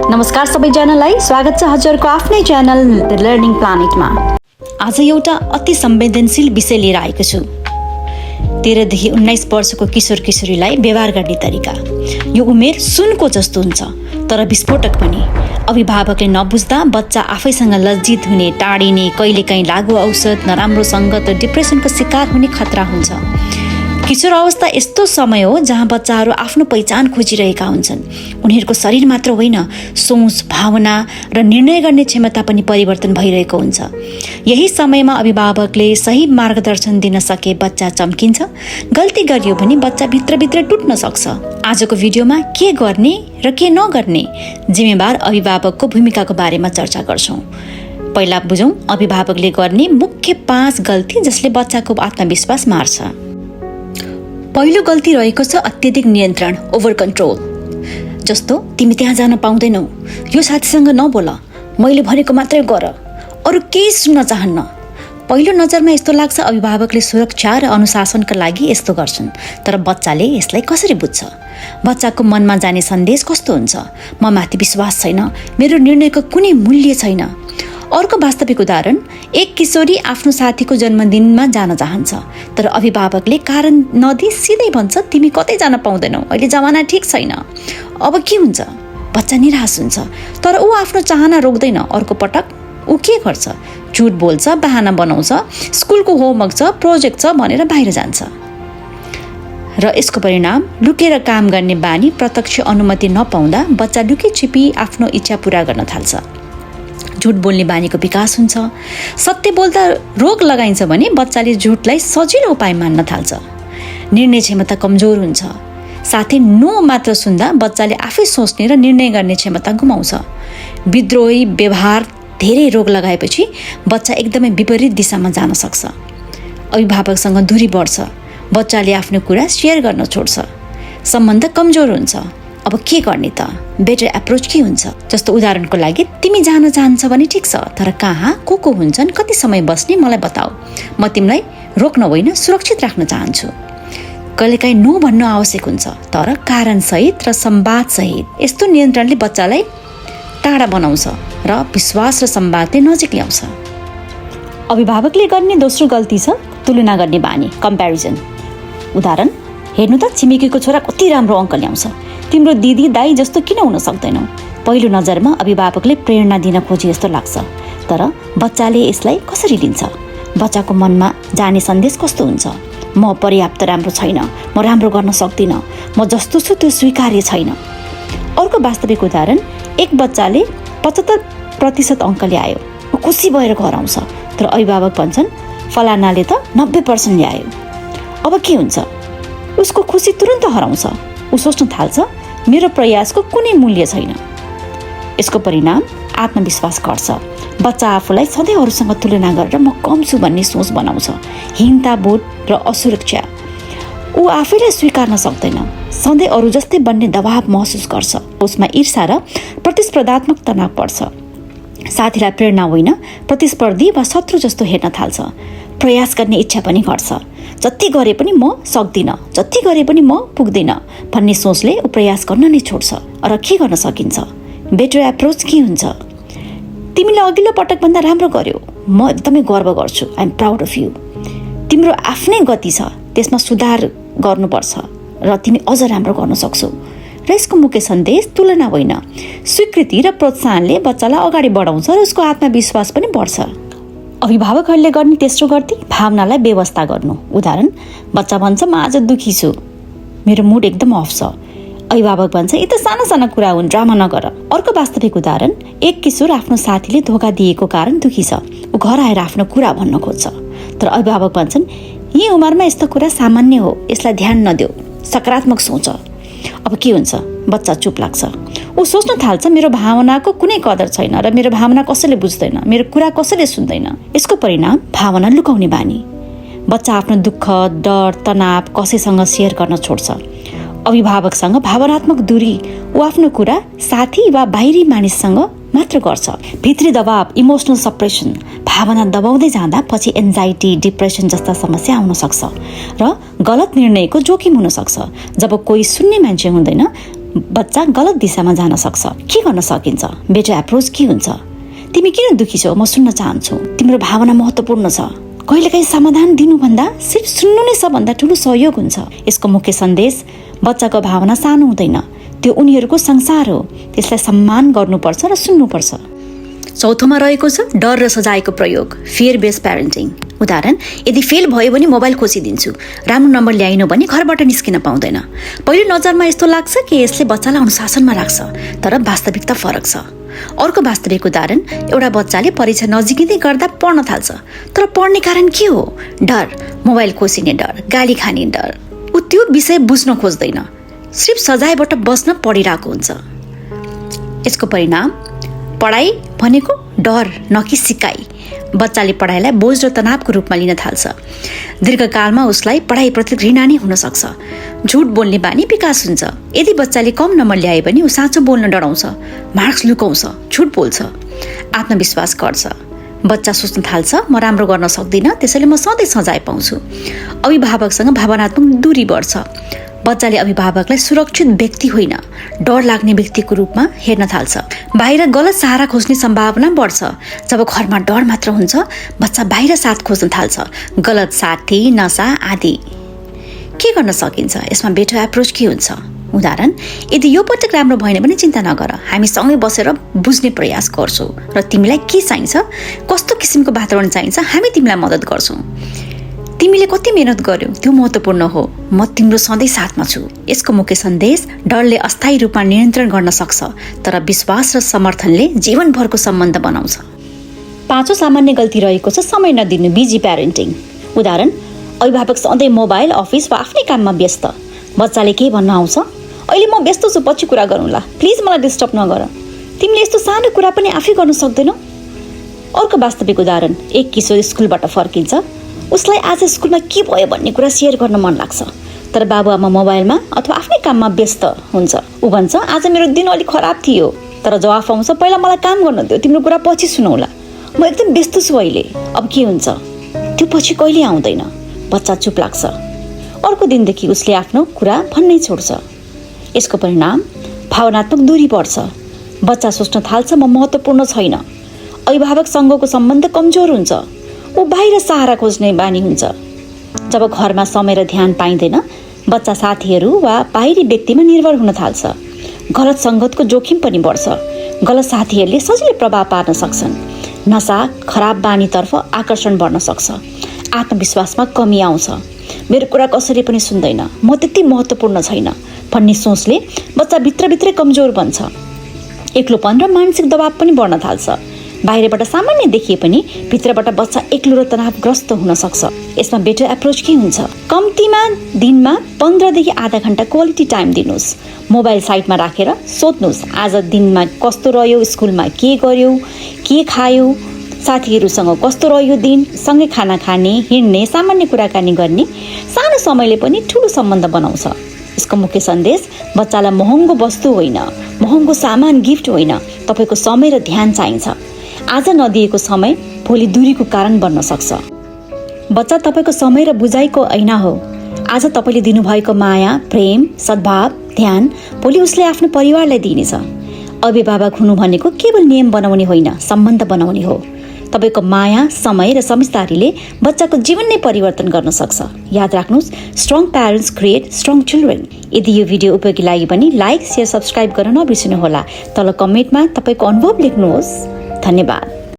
नमस्कार सबैजनालाई, स्वागत छ हजुरको आफ्नै च्यानल द लर्निङ प्लानेटमा। आज एउटा अति संवेदनशील विषय लिएर आएको छु। 13 देखि 19 वर्षको किशोर किशोरीलाई व्यवहार गर्ने तरिका। यो उमेर सुनको जस्तो हुन्छ, तर विस्फोटक पनि। अभिभावकले नबुझ्दा बच्चा आफैसँग लज्जित हुने, टाढिने, कहिलेकाहीँ लागु औषध, नराम्रो सङ्गत र डिप्रेसनको शिकार हुने खतरा हुन्छ। किशोर अवस्था यस्तो समय हो जहाँ बच्चाहरू आफ्नो पहिचान खोजिरहेका हुन्छन्। उनीहरूको शरीर मात्र होइन, सोच, भावना र निर्णय गर्ने क्षमता पनि परिवर्तन भइरहेको हुन्छ। यही समयमा अभिभावकले सही मार्गदर्शन दिन सके बच्चा चम्किन्छ। गल्ती गरियो भने बच्चा भित्रभित्र टुट्न सक्छ। आजको भिडियोमा के गर्ने र के नगर्ने, जिम्मेवार अभिभावकको भूमिकाको बारेमा चर्चा गर्छौँ। पहिला बुझौँ अभिभावकले गर्ने मुख्य 5 गल्ती जसले बच्चाको आत्मविश्वास मार्छ। पहिलो गल्ती रहेको छ अत्यधिक नियन्त्रण, ओभर कन्ट्रोल। जस्तो तिमी त्यहाँ जान पाउँदैनौ, यो साथीसँग नबोल, मैले भनेको मात्रै गर, अरू केही सुन्न चाहन्न। पहिलो नजरमा यस्तो लाग्छ अभिभावकले सुरक्षा र अनुशासनका लागि यस्तो गर्छन्, तर बच्चाले यसलाई कसरी बुझ्छ? बच्चाको मनमा जाने सन्देश कस्तो हुन्छ? म माथि विश्वास छैन, मेरो निर्णयको कुनै मूल्य छैन। अर्को वास्तविक उदाहरण, एक किशोरी आफ्नो साथीको जन्मदिनमा जान चाहन्छ, तर अभिभावकले कारण नदिई सिधै भन्छ तिमी कतै जान पाउँदैनौ, अहिले जमाना ठिक छैन। अब के हुन्छ? बच्चा निराश हुन्छ, तर ऊ आफ्नो चाहना रोक्दैन। अर्को पटक ऊ के गर्छ? झुट बोल्छ, बहाना बनाउँछ, स्कुलको होमवर्क छ, प्रोजेक्ट छ भनेर बाहिर जान्छ। र यसको परिणाम लुकेर काम गर्ने बानी, प्रत्यक्ष अनुमति नपाउँदा बच्चा लुकी छिपी आफ्नो इच्छा पूरा गर्न थाल्छ। झुट बोल्ने बानीको विकास हुन्छ। सत्य बोल्दा रोक लगाइन्छ भने बच्चाले झुटलाई सजिलो उपाय मान्न थाल्छ। निर्णय क्षमता कमजोर हुन्छ। साथै नो मात्र सुन्दा बच्चाले आफै सोच्ने र निर्णय गर्ने क्षमता गुमाउँछ। विद्रोही व्यवहार धेरै रोक लगाएपछि बच्चा एकदमै विपरीत दिशामा जान सक्छ। अभिभावकसँग दूरी बढ्छ। बच्चाले आफ्नो कुरा सेयर गर्न छोड्छ। सम्बन्ध कमजोर हुन्छ। अब के गर्ने त? बेटर एप्रोच के हुन्छ? जस्तो उदाहरणको लागि, तिमी जान चाहन्छ भने ठिक छ, तर कहाँ को हुन्छन्, कति समय बस्ने मलाई बताऊ। म तिमीलाई रोक्न होइन, सुरक्षित राख्न चाहन्छु। कहिलेकाहीँ नो भन्नु आवश्यक हुन्छ, तर कारणसहित र संवादसहित। यस्तो नियन्त्रणले बच्चालाई टाढा बनाउँछ र विश्वास र संवादले नजिक ल्याउँछ। अभिभावकले गर्ने दोस्रो गल्ती छ तुलना गर्ने बानी, कम्प्यारिजन। उदाहरण, हेर्नु त छिमेकीको छोरा कति राम्रो अङ्क ल्याउँछ, तिम्रो दिदी दाई जस्तो किन हुन सक्दैनौ? पहिलो नजरमा अभिभावकले प्रेरणा दिन खोजे जस्तो लाग्छ, तर बच्चाले यसलाई कसरी लिन्छ? बच्चाको मनमा जाने सन्देश कस्तो हुन्छ? म पर्याप्त राम्रो छैन, म राम्रो गर्न सक्दिनँ, म जस्तो छु त्यो स्वीकार्य छैन। अर्को वास्तविक उदाहरण, एक बच्चाले 75% अङ्क ल्यायो, ऊ खुसी भएर घर आउँछ, तर अभिभावक भन्छन् फलानाले त 90% ल्यायो। अब के हुन्छ? उसको खुसी तुरन्त हराउँछ। ऊ सोच्न थाल्छ मेरो प्रयासको कुनै मूल्य छैन। यसको परिणाम आत्मविश्वास घट्छ। बच्चा आफूलाई सधैँ अरूसँग तुलना गरेर म कम छु भन्ने सोच बनाउँछ। हीनताबोध र असुरक्षा। ऊ आफैलाई स्वीकार्न सक्दैन। सधैँ अरू जस्तै बन्ने दबाव महसुस गर्छ। उसमा ईर्षा र प्रतिस्पर्धात्मक तनाव पर्छ। साथीलाई प्रेरणा होइन, प्रतिस्पर्धी वा शत्रु जस्तो हेर्न थाल्छ। प्रयास गर्ने इच्छा पनि घट्छ। जति गरे पनि म सक्दिनँ, जति गरे पनि म पुग्दिनँ भन्ने सोचले ऊ प्रयास गर्न नै छोड्छ। र के गर्न सकिन्छ? बेटर एप्रोच के हुन्छ? तिमीले अघिल्लो पटकभन्दा राम्रो गर्यो, म एकदमै गर्व गर्छु, I am proud of you. तिम्रो आफ्नै गति छ, त्यसमा सुधार गर्नुपर्छ र तिमी अझ राम्रो गर्न सक्छौ। र यसको मुख्य सन्देश तुलना होइन, स्वीकृति र प्रोत्साहनले बच्चालाई अगाडि बढाउँछ र उसको आत्मविश्वास पनि बढ्छ। अभिभावकहरूले गर्ने तेस्रो गल्ती, भावनालाई व्यवस्था गर्नु। उदाहरण, बच्चा भन्छ म आज दुखी छु, मेरो मुड एकदम अफ छ। अभिभावक भन्छ यी त साना साना कुरा हुन्, ड्रामा नगर। अर्को वास्तविक उदाहरण, एक किशोर आफ्नो साथीले धोका दिएको कारण दुखी छ। ऊ घर आएर आफ्नो कुरा भन्न खोज्छ, तर अभिभावक भन्छन् यी उमेरमा यस्तो कुरा सामान्य हो, यसलाई ध्यान नदेऊ, सकारात्मक सोच। अब के हुन्छ? बच्चा चुप लाग्छ। ऊ सोच्न थाल्छ मेरो भावनाको कुनै कदर छैन र मेरो भावना कसैले बुझ्दैन, मेरो कुरा कसैले सुन्दैन। यसको परिणाम भावना लुकाउने बानी। बच्चा आफ्नो दुःख, डर, तनाव कसैसँग सेयर गर्न छोड्छ। अभिभावकसँग भावनात्मक दूरी। ऊ आफ्नो कुरा साथी वा बाहिरी मानिससँग मात्र गर्छ। भित्री दबाव, इमोसनल सप्रेसन। भावना दबाउँदै जाँदा पछि एन्जाइटी, डिप्रेसन जस्ता समस्या आउन सक्छ र गलत निर्णयको जोखिम हुन सक्छ। जब कोही सुन्ने मान्छे हुँदैन, बच्चा गलत दिशामा जान सक्छ। के गर्न सकिन्छ? बेटर एप्रोच के हुन्छ? तिमी किन दुखी छौ? म सुन्न चाहन्छु। तिम्रो भावना महत्त्वपूर्ण छ। कहिलेकाहीँ समाधान दिनुभन्दा सिर्फ सुन्नु नै सबभन्दा ठुलो सहयोग हुन्छ। यसको मुख्य सन्देश, बच्चाको भावना सानो हुँदैन, त्यो उनीहरूको संसार हो। त्यसलाई सम्मान गर्नुपर्छ र सुन्नुपर्छ। चौथोमा रहेको छ डर र सजायको प्रयोग, फियर बेस्ड प्यारेन्टिङ। उदाहरण, यदि फेल भयो भने मोबाइल खोसिदिन्छु, राम्रो नम्बर ल्याएन भने घरबाट निस्किन पाउँदैन। पहिलो नजरमा यस्तो लाग्छ कि यसले बच्चालाई अनुशासनमा राख्छ, तर वास्तविकता फरक छ। अर्को वास्तविक उदाहरण, एउटा बच्चाले परीक्षा नजिकै गर्दा पढ्न थाल्छ, तर पढ्ने कारण के हो? डर, मोबाइल खोसिने डर, गाली खाने डर। ऊ त्यो विषय बुझ्न खोज्दैन, सिर्फ सजायबाट बस्न पढिरहेको हुन्छ। यसको परिणाम, पढाइ भनेको डर न कि सिकाइ। बच्चाले पढाइलाई बोझ र तनावको रूपमा लिन थाल्छ। दीर्घकालमा उसलाई पढाइप्रति घृणा नै हुन सक्छ। झुट बोल्ने बानी विकास हुन्छ। यदि बच्चाले कम नम्बर ल्याए पनि ऊ साँचो बोल्न डराउँछ, मार्क्स लुकाउँछ, झुट बोल्छ, आत्मविश्वास गर्छ। बच्चा सोच्न थाल्छ, म राम्रो गर्न सक्दिनँ, त्यसैले म सधैँ सजाय पाउँछु। अभिभावकसँग भावनात्मक दूरी बढ्छ। बच्चाले अभिभावकलाई सुरक्षित व्यक्ति होइन, डर लाग्ने व्यक्तिको रूपमा हेर्न थाल्छ। बाहिर गलत सहारा खोज्ने सम्भावना बढ्छ। जब घरमा डर मात्र हुन्छ, बच्चा बाहिर साथ खोज्न थाल्छ, गलत साथी, नसा आदि। के गर्न सकिन्छ? यसमा बेटर एप्रोच के हुन्छ? उदाहरण, यदि यो पटक राम्रो भएन भने चिन्ता नगर, हामी सँगै बसेर बुझ्ने प्रयास गर्छौँ र तिमीलाई के चाहिन्छ, कस्तो किसिमको वातावरण चाहिन्छ, हामी तिमीलाई मद्दत गर्छौँ। तिमीले कति मेहनत गर्यौ त्यो महत्त्वपूर्ण हो, म तिम्रो सधैँ साथमा छु। यसको मुख्य सन्देश, डरले अस्थायी रूपमा नियन्त्रण गर्न सक्छ, तर विश्वास र समर्थनले जीवनभरको सम्बन्ध बनाउँछ। पाँचौं सामान्य गल्ती रहेको छ समय नदिनु, बिजी प्यारेन्टिङ। उदाहरण, अभिभावक सधैँ मोबाइल, अफिस वा आफ्नै काममा व्यस्त। बच्चाले के भन्न आउँछ? अहिले म व्यस्त छु, पछि कुरा गरौँला, प्लिज मलाई डिस्टर्ब नगर। तिमीले यस्तो सानो कुरा पनि आफै गर्न सक्दैनौ? अर्को वास्तविक उदाहरण, एक किशोर स्कुलबाट फर्किन्छ। उसलाई आज स्कुलमा के भयो भन्ने कुरा सेयर गर्न मन लाग्छ, तर बाबुआमा मोबाइलमा अथवा आफ्नै काममा व्यस्त हुन्छ। ऊ भन्छ, आज मेरो दिन अलिक खराब थियो, तर जवाफ आउँछ, पहिला मलाई काम गर्न दियो, तिम्रो कुरा पछि सुनौला, म एकदम व्यस्त छु अहिले। अब के हुन्छ? त्यो पछि कहिले आउँदैन। बच्चा चुप लाग्छ। अर्को दिनदेखि उसले आफ्नो कुरा भन्नै छोड्छ। यसको परिणाम, भावनात्मक दूरी बढ्छ। बच्चा सोच्न थाल्छ, म महत्त्वपूर्ण छैन। अभिभावकसँगको सम्बन्ध कमजोर हुन्छ। ऊ बाहिर सहारा खोज्ने बानी हुन्छ। जब घरमा समय र ध्यान पाइँदैन, बच्चा साथीहरू वा बाहिरी व्यक्तिमा निर्भर हुन थाल्छ। गलत सङ्गतको जोखिम पनि बढ्छ। गलत साथीहरूले सजिलै प्रभाव पार्न सक्छन्। नसा, खराब बानीतर्फ आकर्षण बढ्न सक्छ। आत्मविश्वासमा कमी आउँछ। मेरो कुरा कसैले पनि सुन्दैन, म त्यति महत्त्वपूर्ण छैन भन्ने सोचले बच्चा भित्रभित्रै कमजोर बन्छ। एक्लोपन र मानसिक दबाव पनि बढ्न थाल्छ। बाहिरबाट सामान्य देखिए पनि भित्रबाट बच्चा एक्लो र तनावग्रस्त हुन सक्छ। यसमा बेटर एप्रोच के हुन्छ? कम्तीमा दिनमा 15 देखि आधा घण्टा क्वालिटी टाइम दिनुहोस्। मोबाइल साइडमा राखेर सोध्नुहोस्, आज दिनमा कस्तो रह्यो, स्कुलमा के गर्यो, के खायो, साथीहरूसँग कस्तो रह्यो दिन, सँगै खाना खाने, हिँड्ने, सामान्य कुराकानी गर्ने। सानो समयले पनि ठुलो सम्बन्ध बनाउँछ। यसको मुख्य सन्देश, बच्चालाई महँगो वस्तु होइन, महँगो सामान, गिफ्ट होइन, तपाईँको समय र ध्यान चाहिन्छ। आज नदिएको समय भोलि दूरीको कारण बन्न सक्छ। बच्चा तपाईँको समय र बुझाइको ऐना हो। आज तपाईँले दिनुभएको माया, प्रेम, सद्भाव, ध्यान भोलि उसले आफ्नो परिवारलाई दिनेछ। अभिभावक हुनु भनेको केवल नियम बनाउने होइन, सम्बन्ध बनाउने हो। तपाईँको माया, समय र समझदारीले बच्चाको जीवन नै परिवर्तन गर्न सक्छ। याद राख्नुहोस्, strong parents create strong children. यदि यो भिडियो उपयोगी लाग्यो भने लाइक, सेयर, सब्सक्राइब गर्न नबिर्सनुहोला। तल कमेन्टमा तपाईँको अनुभव लेख्नुहोस्। धन्यवाद।